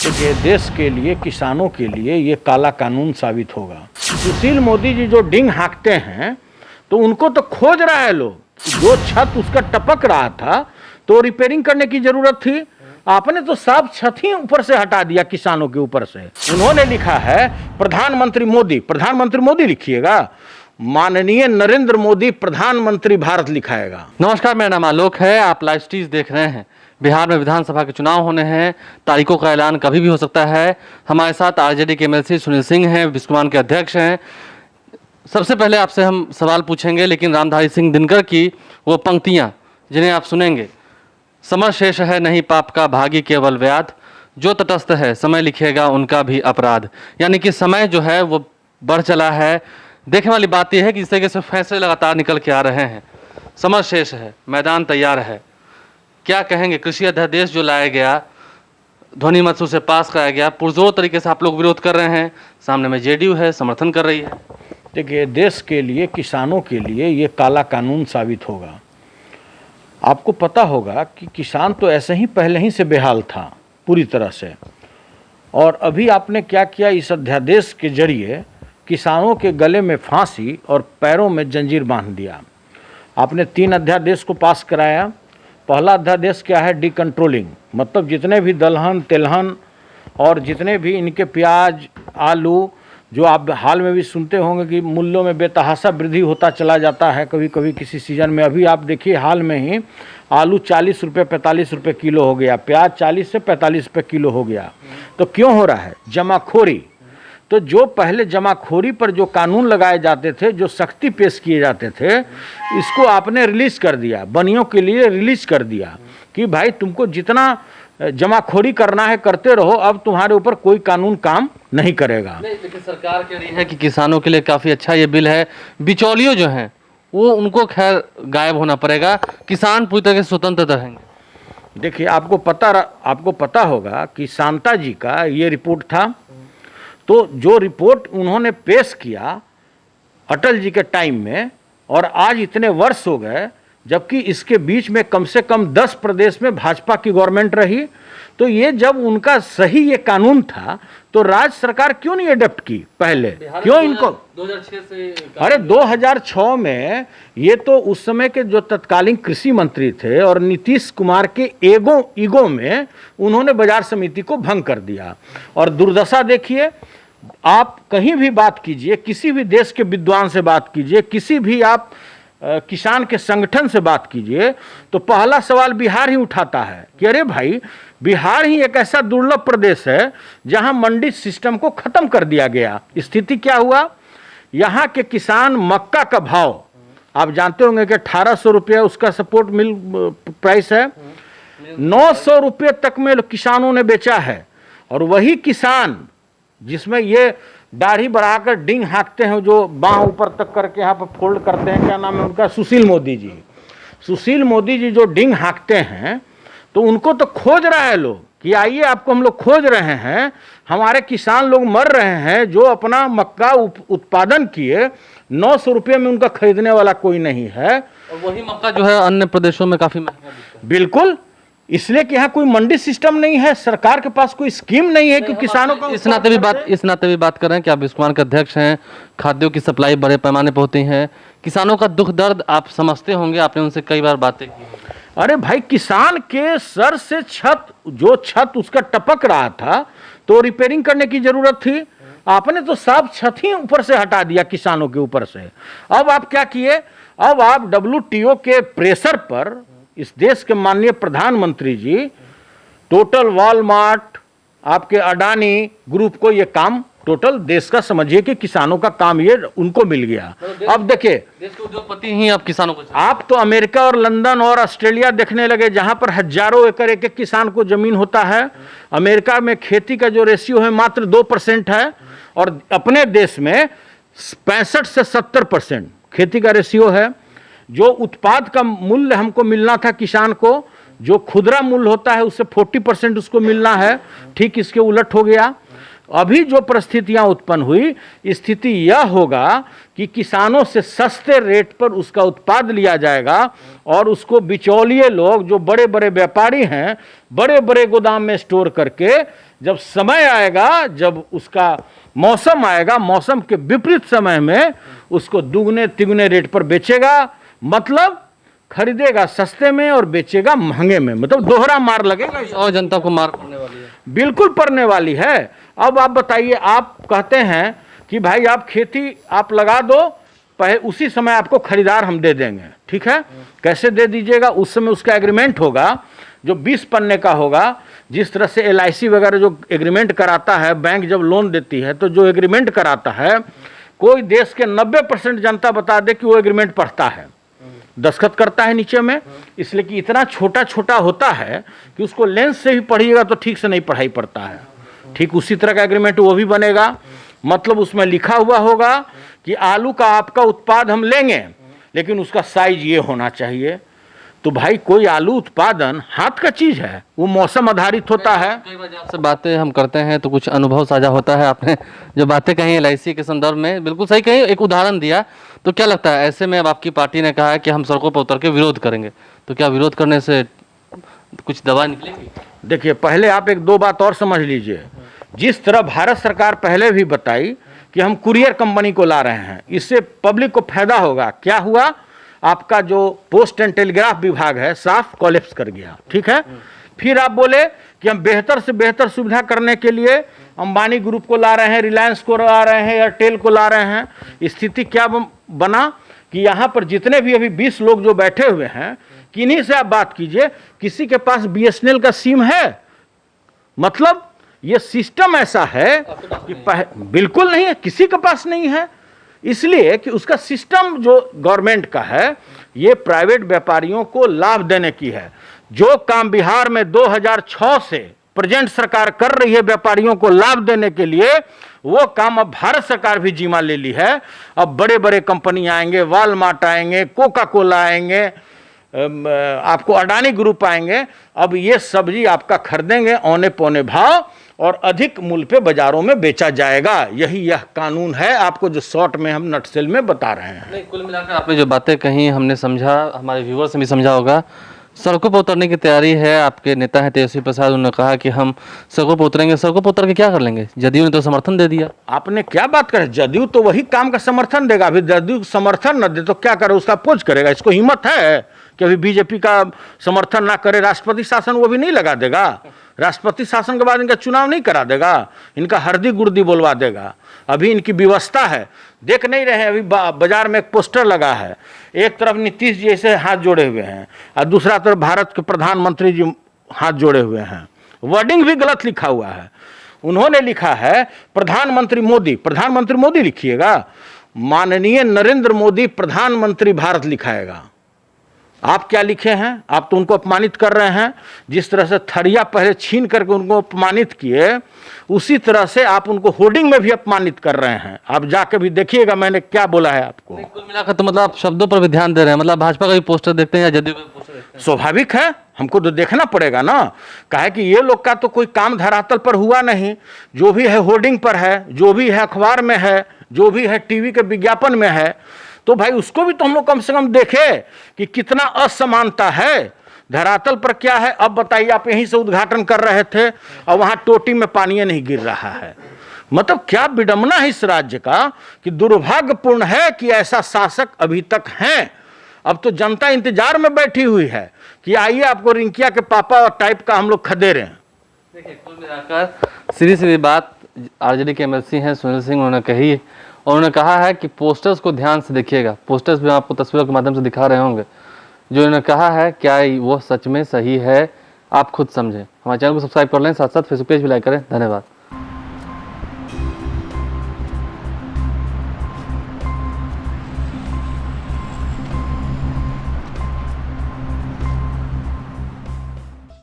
देखिए, देश के लिए, किसानों के लिए ये काला कानून साबित होगा। सुशील मोदी जी जो डिंग हाँकते हैं तो उनको तो खोज रहा है लोग। जो छत उसका टपक रहा था तो रिपेयरिंग करने की जरूरत थी। आपने तो साफ छत ही ऊपर से हटा दिया किसानों के ऊपर से। उन्होंने लिखा है प्रधानमंत्री मोदी लिखिएगा, माननीय नरेंद्र मोदी प्रधानमंत्री भारत लिखाएगा। नमस्कार, मेरा नाम आलोक है। आप लाइव स्ट्रीज देख रहे हैं। बिहार में विधानसभा के चुनाव होने हैं, तारीखों का ऐलान कभी भी हो सकता है। हमारे साथ आरजेडी के एमएलसी सुनील सिंह हैं, बिस्कुमान के अध्यक्ष हैं। सबसे पहले आपसे हम सवाल पूछेंगे, लेकिन रामधारी सिंह दिनकर की वो पंक्तियां जिन्हें आप सुनेंगे, समर शेष है नहीं पाप का, भागी केवल व्याध, जो तटस्थ है समय लिखेगा उनका भी अपराध। यानी कि समय जो है वो बढ़ चला है। देखने वाली बात यह है कि जिस तरीके से फैसले लगातार निकल के आ रहे हैं, समर शेष है, मैदान तैयार है। क्या कहेंगे, कृषि अध्यादेश जो लाया गया, ध्वनि मत से पास कराया गया, पुरजोर तरीके से आप लोग विरोध कर रहे हैं, सामने में जेडीयू है, समर्थन कर रही है। देखिए, देश के लिए, किसानों के लिए ये काला कानून साबित होगा। आपको पता होगा कि किसान तो ऐसे ही पहले ही से बेहाल था पूरी तरह से, और अभी आपने क्या किया, इस अध्यादेश के जरिए किसानों के गले में फांसी और पैरों में जंजीर बांध दिया। आपने 3 अध्यादेश को पास कराया। पहला अध्यादेश क्या है, डिकंट्रोलिंग, मतलब जितने भी दलहन तेलहन और जितने भी इनके प्याज आलू, जो आप हाल में भी सुनते होंगे कि मूल्यों में बेतहाशा वृद्धि होता चला जाता है कभी कभी किसी सीजन में। अभी आप देखिए, हाल में ही आलू 40 रुपये 45 रुपये किलो हो गया, प्याज 40 से 45 रुपये किलो हो गया। तो क्यों हो रहा है? जमाखोरी। तो जो पहले जमाखोरी पर जो कानून लगाए जाते थे, जो सख्ती पेश किए जाते थे, इसको आपने रिलीज कर दिया, बनियों के लिए रिलीज कर दिया कि भाई तुमको जितना जमाखोरी करना है करते रहो, अब तुम्हारे ऊपर कोई कानून काम नहीं करेगा। लेकिन सरकार कह रही है कि किसानों के लिए काफ़ी अच्छा ये बिल है। बिचौलियों जो हैं वो उनको खैर गायब होना पड़ेगा, किसान पूरी तरह से स्वतंत्र रहेंगे। देखिए, आपको पता होगा कि शांता जी का ये रिपोर्ट था। तो जो रिपोर्ट उन्होंने पेश किया अटल जी के टाइम में, और आज इतने वर्ष हो गए, जबकि इसके बीच में कम से कम 10 प्रदेश में भाजपा की गवर्नमेंट रही। तो ये जब उनका सही ये कानून था तो राज्य सरकार क्यों नहीं अडॉप्ट की पहले? क्यों इनको 2006 से? अरे 2006 में ये तो उस समय के जो तत्कालीन कृषि मंत्री थे और नीतीश कुमार के ईगो में उन्होंने बाजार समिति को भंग कर दिया। और दुर्दशा देखिए, आप कहीं भी बात कीजिए, किसी भी देश के विद्वान से बात कीजिए, किसी भी आप किसान के संगठन से बात कीजिए, तो पहला सवाल बिहार ही उठाता है कि अरे भाई, बिहार ही एक ऐसा दुर्लभ प्रदेश है जहां मंडी सिस्टम को खत्म कर दिया गया। स्थिति क्या हुआ, यहां के किसान, मक्का का भाव आप जानते होंगे कि 1800 रुपये उसका सपोर्ट मिल प्राइस है, 900 रुपये तक में किसानों ने बेचा है। और वही किसान जिसमें ये दाढ़ी बढ़ाकर डिंग हाँकते हैं, जो बाँह ऊपर तक करके यहाँ पर फोल्ड करते हैं, क्या नाम है उनका, सुशील मोदी जी जो डिंग हाँकते हैं, तो उनको तो खोज रहा है लोग कि आइए आपको हम लोग खोज रहे हैं। हमारे किसान लोग मर रहे हैं जो अपना मक्का उत्पादन किए, 900 रुपये में उनका खरीदने वाला कोई नहीं है। और वही मक्का जो है अन्य प्रदेशों में काफ़ी महंगा बिकता है। बिल्कुल, इसलिए कि यहाँ कोई मंडी सिस्टम नहीं है, सरकार के पास कोई स्कीम नहीं है कि किसानों को। इस नाते भी बात कर रहे हैं कि आप बिस्कुमान के अध्यक्ष हैं, खाद्यों की सप्लाई बड़े पैमाने पर होती है, किसानों का दुख दर्द आप समझते होंगे, आपने उनसे कई बार बातें की। अरे भाई, किसान के सर से छत उसका टपक रहा था तो रिपेयरिंग करने की जरूरत थी। आपने तो साफ छत ही ऊपर से हटा दिया किसानों के ऊपर से। अब आप क्या किए, अब आप WTO के प्रेशर पर इस देश के माननीय प्रधानमंत्री जी, टोटल, वॉलमार्ट, आपके अडानी ग्रुप को ये काम, टोटल देश का समझिए कि किसानों का काम ये उनको मिल गया। अब देखिए, देश के उद्योगपति ही आप किसानों को, आप तो अमेरिका और लंदन और ऑस्ट्रेलिया देखने लगे, जहां पर हजारों एकड़ एक किसान को जमीन होता है। अमेरिका में खेती का जो रेशियो है मात्र 2% है, और अपने देश में 65 से 70% खेती का रेशियो है। जो उत्पाद का मूल्य हमको मिलना था किसान को, जो खुदरा मूल्य होता है, उससे 40% उसको मिलना है, ठीक इसके उलट हो गया। अभी जो परिस्थितियां उत्पन्न हुई, स्थिति यह होगा कि किसानों से सस्ते रेट पर उसका उत्पाद लिया जाएगा और उसको बिचौलिए लोग, जो बड़े बड़े व्यापारी हैं, बड़े बड़े गोदाम में स्टोर करके जब समय आएगा, जब उसका मौसम आएगा, मौसम के विपरीत समय में उसको दुगने तिगुने रेट पर बेचेगा, मतलब खरीदेगा सस्ते में और बेचेगा महंगे में, मतलब दोहरा मार लगेगा और जनता को मार पड़ने वाली है। बिल्कुल पड़ने वाली है। अब आप बताइए, आप कहते हैं कि भाई आप खेती आप लगा दो, पहले उसी समय आपको खरीदार हम दे देंगे, ठीक है, कैसे दे दीजिएगा? उस समय उसका एग्रीमेंट होगा जो 20 पन्ने का होगा। जिस तरह से LIC वगैरह जो एग्रीमेंट कराता है, बैंक जब लोन देती है तो जो एग्रीमेंट कराता है, कोई देश के 90% जनता बता दे कि वो एग्रीमेंट पढ़ता है, दस्तखत करता है नीचे में, इसलिए कि इतना छोटा छोटा होता है कि उसको लेंस से भी पढ़िएगा तो ठीक से नहीं पढ़ाई पड़ता है। ठीक उसी तरह का एग्रीमेंट वो भी बनेगा, मतलब उसमें लिखा हुआ होगा कि आलू का आपका उत्पाद हम लेंगे, लेकिन उसका साइज ये होना चाहिए। तो भाई कोई आलू उत्पादन हाथ का चीज है, वो मौसम आधारित होता है। कई बार आपसे बातें हम करते हैं तो कुछ अनुभव साझा होता है। आपने जो बातें कही LIC के संदर्भ में बिल्कुल सही कही, एक उदाहरण दिया। तो क्या लगता है ऐसे में अब आपकी पार्टी ने कहा है कि हम सड़कों पर उतर के विरोध करेंगे, तो क्या विरोध करने से कुछ दवा निकलेगी? देखिए, पहले आप एक दो बात और समझ लीजिए। जिस तरह भारत सरकार पहले भी बताई कि हम कुरियर कंपनी को ला रहे हैं, इससे पब्लिक को फायदा होगा, क्या हुआ? आपका जो पोस्ट एंड टेलीग्राफ विभाग है साफ कोलैप्स कर गया, ठीक है। फिर आप बोले कि हम बेहतर से बेहतर सुविधा करने के लिए अंबानी ग्रुप को ला रहे हैं, रिलायंस को ला रहे हैं, एयरटेल को ला रहे हैं। स्थिति क्या बना कि यहाँ पर जितने भी अभी 20 लोग जो बैठे हुए हैं, किन्हीं से आप बात कीजिए, किसी के पास BSNL का सिम है? मतलब ये सिस्टम ऐसा है कि बिल्कुल नहीं है, किसी के पास नहीं है। इसलिए कि उसका सिस्टम जो गवर्नमेंट का है, ये प्राइवेट व्यापारियों को लाभ देने की है। जो काम बिहार में 2006 से प्रेजेंट सरकार कर रही है व्यापारियों को लाभ देने के लिए, वो काम अब भारत सरकार भी जिम्मा ले ली है। अब बड़े बड़े कंपनी आएंगे, वालमार्ट आएंगे, कोका कोला आएंगे, आपको अडानी ग्रुप आएंगे। अब ये सब्जी आपका खरीदेंगे औने पौने भाव और अधिक मूल्य पे बाजारों में बेचा जाएगा। यह कानून है, आपको जो शॉर्ट में हम नटसेल में बता रहे हैं। नहीं, कुल मिलाकर आपने जो बातें कही हमने समझा, हमारे व्यूअर्स ने भी समझा होगा। सड़कों पर उतरने की तैयारी है, आपके नेता हैं तेजस्वी प्रसाद, उन्होंने कहा कि हम सड़कों पर उतरेंगे। सड़कों पर उतर के क्या कर लेंगे? जदयू ने तो समर्थन दे दिया। आपने क्या बात करे? जदयू तो वही काम का समर्थन देगा। अभी जदयू समर्थन न दे तो क्या करे? उसका अपोज करेगा। इसको हिम्मत है कि अभी बीजेपी का समर्थन ना करे? राष्ट्रपति शासन वो भी नहीं लगा देगा। राष्ट्रपति शासन के बाद इनका चुनाव नहीं करा देगा, इनका हरदी गुर्दी बोलवा देगा। अभी इनकी व्यवस्था है, देख नहीं रहे? अभी बाजार में एक पोस्टर लगा है, एक तरफ नीतीश जी ऐसे हाथ जोड़े हुए हैं और दूसरा तरफ भारत के प्रधानमंत्री जी हाथ जोड़े हुए हैं। वर्डिंग भी गलत लिखा हुआ है। उन्होंने लिखा है प्रधानमंत्री मोदी, प्रधानमंत्री मोदी लिखिएगा, माननीय नरेंद्र मोदी प्रधानमंत्री भारत लिखाएगा। आप क्या लिखे हैं? आप तो उनको अपमानित कर रहे हैं। जिस तरह से थरिया पहले छीन करके उनको अपमानित किए, उसी तरह से आप उनको होर्डिंग में भी अपमानित कर रहे हैं। आप जाके भी देखिएगा मैंने क्या बोला है आपको। कुल मिलाकर तो मतलब आप शब्दों पर भी ध्यान दे रहे हैं। मतलब भाजपा का भी पोस्टर देखते हैं या जदयू का भी पोस्टर देखते हैं? स्वाभाविक है, हमको तो देखना पड़ेगा ना। कहे कि ये लोग का तो कोई काम धरातल पर हुआ नहीं, जो भी है होर्डिंग पर है, जो भी है अखबार में है, जो भी है टीवी के विज्ञापन में है। तो भाई उसको भी तो हम लोग कम से कम देखे कि कितना असमानता है। धरातल पर क्या है अब बताइए? आप यहीं से उद्घाटन कर रहे थे और वहां टोटी में पानी नहीं गिर रहा है। मतलब क्या विडंबना है इस राज्य का कि दुर्भाग्यपूर्ण है कि ऐसा शासक अभी तक हैं। अब तो जनता इंतजार में बैठी हुई है कि आइए आपको रिंकिया के पापा टाइप का हम लोग खदेड़े हैं। देखिए, कुल मिलाकर सीधी सीधी बात आरजेडी के MLC हैं सुनील सिंह, उन्होंने कही और उन्होंने कहा है कि पोस्टर्स को ध्यान से देखिएगा। पोस्टर्स भी आपको तस्वीरों के माध्यम से दिखा रहे होंगे। जो इन्होंने कहा है क्या वो सच में सही है, आप खुद समझें। हमारे चैनल को सब्सक्राइब कर लें, साथ साथ फेसबुक पेज भी लाइक करें। धन्यवाद।